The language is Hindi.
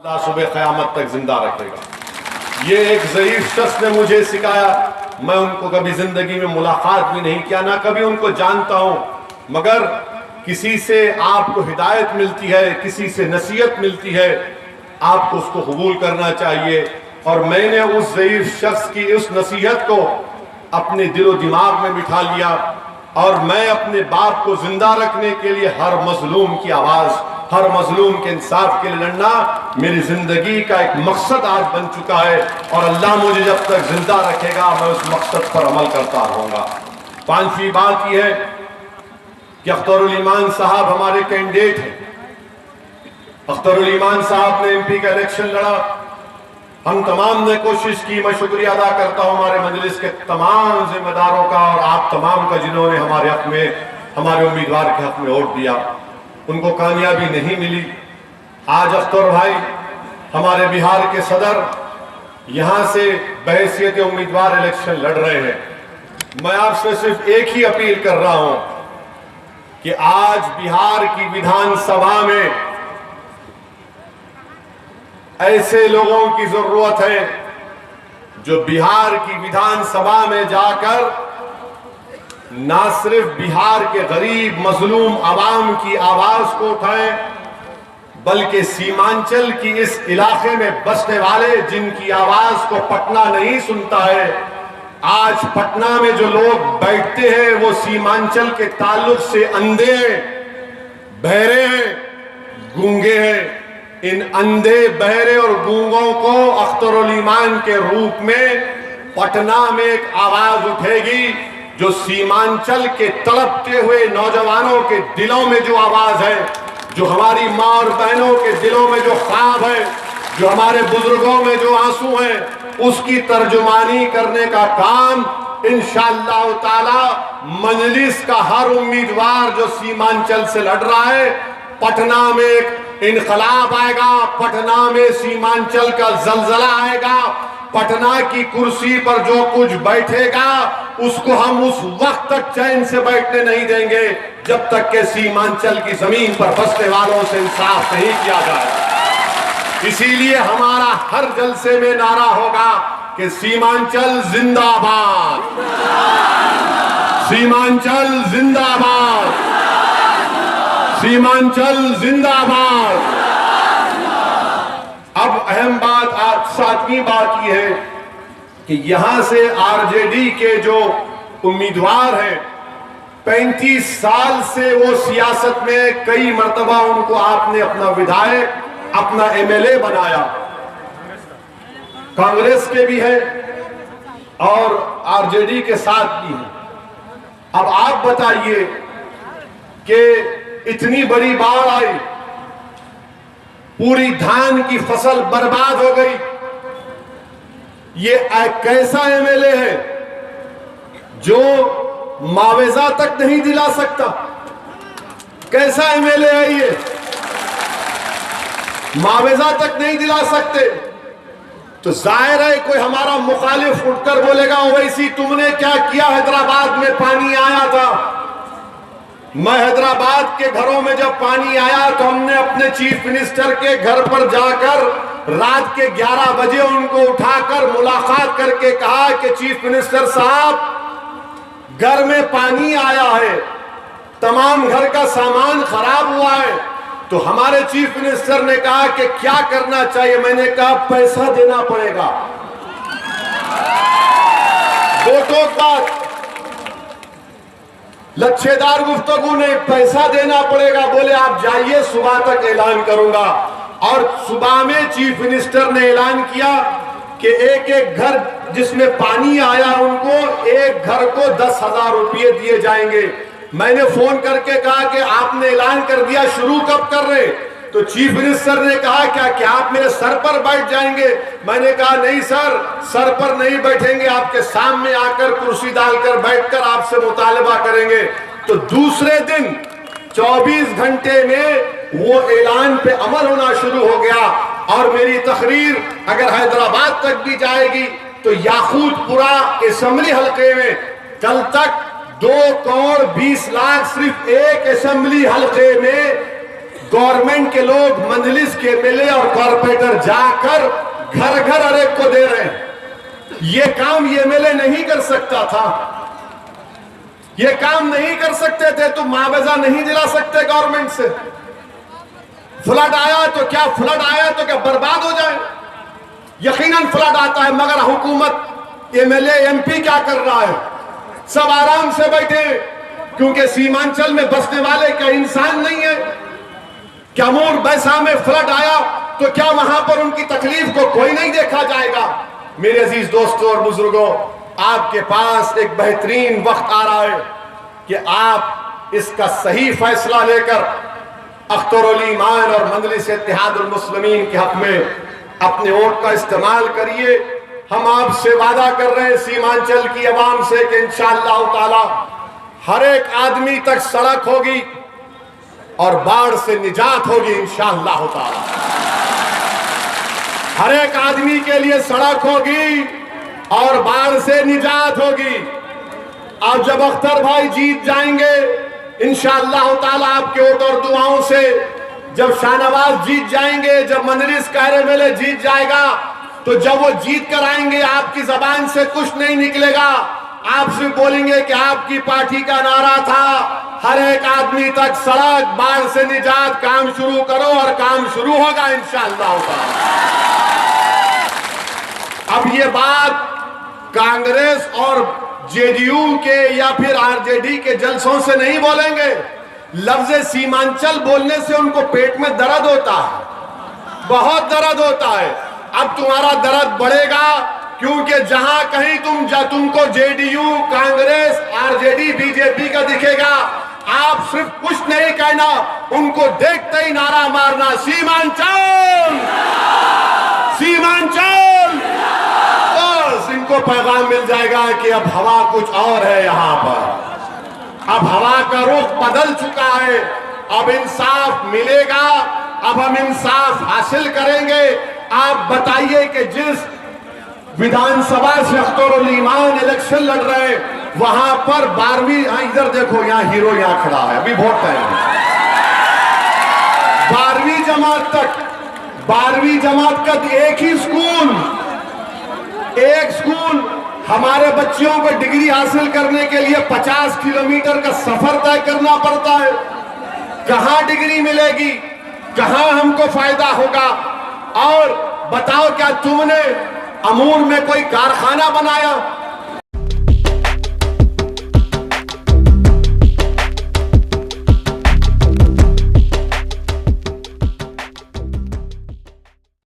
सुबह क़यामत तक जिंदा रखेगा। ये एक ज़ईफ़ शख्स ने मुझे सिखाया। मैं उनको कभी जिंदगी में मुलाकात भी नहीं किया, ना कभी उनको जानता हूं, मगर किसी से आपको हिदायत मिलती है, किसी से नसीहत मिलती है, आपको उसको कबूल करना चाहिए। और मैंने उस ज़ईफ़ शख्स की उस नसीहत को अपने दिलो दिमाग में बिठा लिया और मैं अपने बाप को जिंदा रखने के लिए हर मजलूम की आवाज, हर मजलूम के इंसाफ के लिए लड़ना मेरी जिंदगी का एक मकसद आज बन चुका है। और अल्लाह मुझे जब तक जिंदा रखेगा मैं उस मकसद पर अमल करता रहूंगा। पांचवी बात यह है कि अख्तरुल ईमान साहब हमारे कैंडिडेट हैं। अख्तरुल ईमान साहब ने एमपी का इलेक्शन लड़ा। हम तमाम ने कोशिश की। मैं शुक्रिया अदा करता हूं हमारे मजलिस के तमाम जिम्मेदारों का और आप तमाम का जिन्होंने हमारे हक में, हमारे उम्मीदवार के हक में वोट दिया। उनको कामयाबी नहीं मिली। आज अख्तर भाई हमारे बिहार के सदर यहां से बहैसियत उम्मीदवार इलेक्शन लड़ रहे हैं। मैं आपसे सिर्फ एक ही अपील कर रहा हूं कि आज बिहार की विधानसभा में ऐसे लोगों की जरूरत है जो बिहार की विधानसभा में जाकर ना सिर्फ बिहार के गरीब मजलूम आवाम की आवाज को उठाएं, बल्कि सीमांचल की इस इलाके में बसने वाले जिनकी आवाज को पटना नहीं सुनता है। आज पटना में जो लोग बैठते हैं वो सीमांचल के ताल्लुक से अंधे हैं, बहरे हैं, गूंगे हैं। इन अंधे, बहरे और गूंगों को अख्तरुल ईमान के रूप में पटना में एक आवाज उठेगी जो सीमांचल के तड़पते हुए नौजवानों के दिलों में जो आवाज है, जो हमारी माँ और बहनों के दिलों में जो ख्वाब है, जो हमारे बुजुर्गों में जो आंसू है, उसकी तर्जुमानी करने का काम इंशाअल्लाह ताला मजलिस का हर उम्मीदवार जो सीमांचल से लड़ रहा है, पटना में एक इनकलाब आएगा, पटना में सीमांचल का जलजला आएगा, पटना की कुर्सी पर जो कुछ बैठेगा उसको हम उस वक्त तक चैन से बैठने नहीं देंगे जब तक के सीमांचल की जमीन पर बसने वालों से इंसाफ नहीं किया जाए। इसीलिए हमारा हर जलसे में नारा होगा कि सीमांचल जिंदाबाद, सीमांचल जिंदाबाद, सीमांचल जिंदाबाद। अब अहम बात, आज सातवीं बात यह है कि यहां से आरजेडी के जो उम्मीदवार हैं, 35 साल से वो सियासत में कई मर्तबा उनको आपने अपना विधायक, अपना एमएलए बनाया। कांग्रेस के भी है और आरजेडी के साथ भी है। अब आप बताइए कि इतनी बड़ी बाढ़ आई, पूरी धान की फसल बर्बाद हो गई। ये कैसा एमएलए है जो मुआवजा तक नहीं दिला सकता? कैसा एमएलए है ये? मुआवजा तक नहीं दिला सकते। तो जाहिर है कोई हमारा मुखालिफ उठकर बोलेगा ओवैसी तुमने क्या किया, हैदराबाद में पानी आया था। मैं हैदराबाद के घरों में जब पानी आया तो हमने अपने चीफ मिनिस्टर के घर पर जाकर रात के 11 बजे उनको उठाकर मुलाकात करके कहा कि चीफ मिनिस्टर साहब घर में पानी आया है, तमाम घर का सामान खराब हुआ है। तो हमारे चीफ मिनिस्टर ने कहा कि क्या करना चाहिए? मैंने कहा पैसा देना पड़ेगा। वोटों का लच्छेदार गुफ्तगू नहीं, पैसा देना पड़ेगा। बोले आप जाइए, सुबह तक ऐलान करूंगा। और सुबह में चीफ मिनिस्टर ने ऐलान किया कि एक एक घर जिसमें पानी आया उनको एक घर को 10,000 रुपये दिए जाएंगे। मैंने फोन करके कहा कि आपने ऐलान कर दिया, शुरू कब कर रहे? तो चीफ मिनिस्टर ने कहा क्या आप मेरे सर पर बैठ जाएंगे? मैंने कहा नहीं सर, सर पर नहीं बैठेंगे, आपके सामने आकर कुर्सी डालकर बैठकर आपसे मुतालबा करेंगे। तो दूसरे दिन 24 घंटे में वो ऐलान पे अमल होना शुरू हो गया। और मेरी तकरीर अगर हैदराबाद तक भी जाएगी तो याकूतपुरा असेंबली हल्के में कल तक 2 करोड़ 20 लाख सिर्फ एक असेंबली हल्के में गवर्नमेंट के लोग मंजलिस के एमएलए और कॉर्पोरेटर जाकर घर घर हर एक को दे रहे हैं। ये काम ये एमएलए नहीं कर सकता था, ये काम नहीं कर सकते थे, तो मुआवजा नहीं दिला सकते गवर्नमेंट से। फ्लड आया तो क्या, फ्लड आया तो क्या बर्बाद हो जाए? यकीनन फ्लड आता है, मगर हुकूमत, एमएलए, एमपी क्या कर रहा है? सब आराम से बैठे, क्योंकि सीमांचल में बसने वाले क्या इंसान नहीं है? क्या मोर बैसा में फ्लड आया तो क्या वहां पर उनकी तकलीफ को कोई नहीं देखा जाएगा? मेरे अजीज दोस्तों और बुजुर्गों, आपके पास एक बेहतरीन वक्त आ रहा है कि आप इसका सही फैसला लेकर अख्तरुल ईमान और मजलिस इत्तेहादुल मुस्लिमीन के हक में अपने वोट का इस्तेमाल करिए। हम आपसे वादा कर रहे हैं सीमांचल की आवाम से कि इंशाअल्लाह ताला हर एक आदमी तक सड़क होगी और बाढ़ से निजात होगी इंशाअल्लाह ताला। हर एक आदमी के लिए सड़क होगी और बाढ़ से निजात होगी। अब जब अख्तर भाई जीत जाएंगे इंशाअल्लाह ताला आपके वोट और दुआओं से, जब शाहनवाज जीत जाएंगे, जब मजलिस का एमएलए जीत जाएगा, तो जब वो जीत कर आएंगे आपकी जबान से कुछ नहीं निकलेगा, आप सिर्फ बोलेंगे कि आपकी पार्टी का नारा था हर एक आदमी तक सड़क, बाढ़ से निजात, काम शुरू करो, और काम शुरू होगा इंशाअल्लाह ताला। अब ये बात कांग्रेस और जेडीयू के या फिर आरजेडी के जलसों से नहीं बोलेंगे। लफ्ज सीमांचल बोलने से उनको पेट में दर्द होता है, बहुत दर्द होता है। अब तुम्हारा दर्द बढ़ेगा, क्योंकि जहां कहीं तुमको जेडीयू, कांग्रेस, आरजेडी, बीजेपी का दिखेगा, आप सिर्फ कुछ नहीं कहना, उनको देखते ही नारा मारना, सीमांचल, सीमांचल। बस इनको पैगाम मिल जाएगा कि अब हवा कुछ और है यहां पर। अब हवा का रुख बदल चुका है, अब इंसाफ मिलेगा, अब हम इंसाफ हासिल करेंगे। आप बताइए कि जिस विधानसभा से अख्तरुल ईमान इलेक्शन लड़ रहे हैं, वहां पर 12वीं, इधर देखो, यहाँ हीरो यहाँ खड़ा है, अभी बहुत टाइम है, 12वीं जमात तक, 12वीं जमात का एक ही स्कूल, एक स्कूल, हमारे बच्चों को डिग्री हासिल करने के लिए 50 किलोमीटर का सफर तय करना पड़ता है। कहां डिग्री मिलेगी, कहां हमको फायदा होगा? और बताओ, क्या तुमने अमूर में कोई कारखाना बनाया?